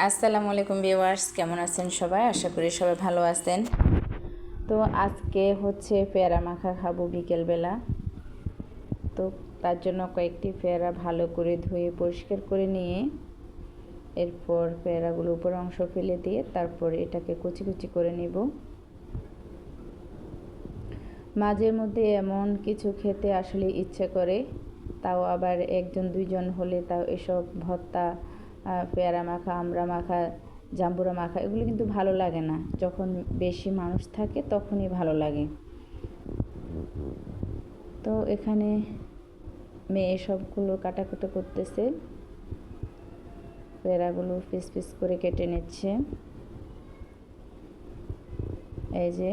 আসসালামু আলাইকুম ভিউয়ার্স, কেমন আছেন সবাই? আশা করি সবাই ভালো আছেন। তো আজকে হচ্ছে পেয়ারা মাখা খাবো বিকেলবেলা। তো তার জন্য কয়েকটি পেয়ারা ভালো করে ধুয়ে পরিষ্কার করে নিয়ে এরপর পেয়ারাগুলো উপর অংশ ফেলে দিয়ে তারপর এটাকে কুচি কুচি করে নিব। মাঝে মধ্যে এমন কিছু খেতে আসলে ইচ্ছে করে, তাও আবার একজন দুইজন হলে তাও এসব ভর্তা, পেয়ারা মাখা, আমড়া মাখা, জাম্বুরা মাখা এগুলো কিন্তু ভালো লাগে না। যখন বেশি মানুষ থাকে তখনই ভালো লাগে। তো এখানে মেয়ে সবগুলো কাটাকুটো করতেছে, পেয়ারাগুলো পিস পিস করে কেটে নিচ্ছে। এই যে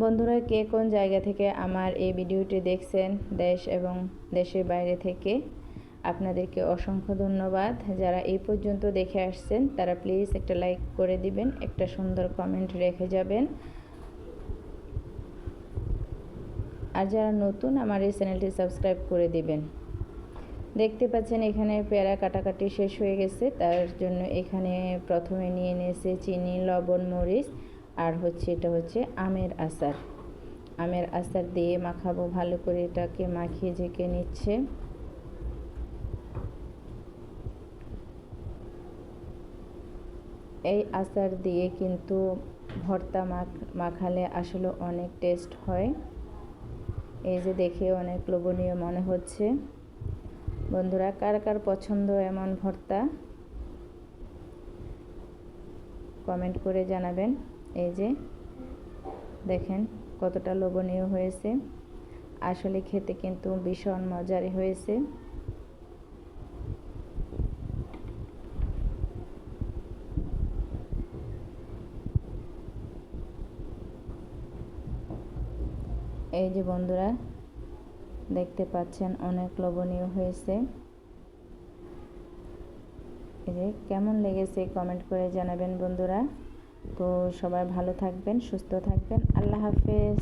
বন্ধুরা, কে কোন জায়গা থেকে আমার এই ভিডিওটি দেখছেন, দেশ এবং দেশের বাইরে থেকে, আপনাদেরকে অসংখ্য ধন্যবাদ। যারা এই পর্যন্ত দেখে আসছেন তারা প্লিজ একটা লাইক করে দিবেন, একটা সুন্দর কমেন্ট রেখে যাবেন। আর যারা নতুন আমার এই চ্যানেলটি সাবস্ক্রাইব করে দিবেন। দেখতে পাচ্ছেন এখানে পেয়ারা কাটাকাটি শেষ হয়ে গেছে, তার জন্য এখানে প্রথমে নিয়ে নিয়েছে চিনি, লবণ, মরিচ আর এটা হচ্ছে আমের আচার। আমের আচার দিয়ে মাখাবো, ভালো করে এটাকে মাখিয়ে ঝেঁকে নিচ্ছে। এই আচার দিয়ে কিন্তু ভর্তা মাখালে আসলে অনেক টেস্ট হয়। এই যে দেখে অনেক লোভনীয় মনে হচ্ছে। বন্ধুরা, কার কার পছন্দ এমন ভর্তা কমেন্ট করে জানাবেন। এই যে দেখেন কতটা লোভনীয় হয়েছে, আসলে খেতে কিন্তু ভীষণ মজার হয়েছে। এই যে বন্ধুরা দেখতে পাচ্ছেন অনেক লোভনীয় হয়েছে। এই যে কেমন লেগেছে কমেন্ট করে জানাবেন বন্ধুরা। তো সবাই ভালো থাকবেন, সুস্থ থাকবেন। আল্লাহ হাফেজ।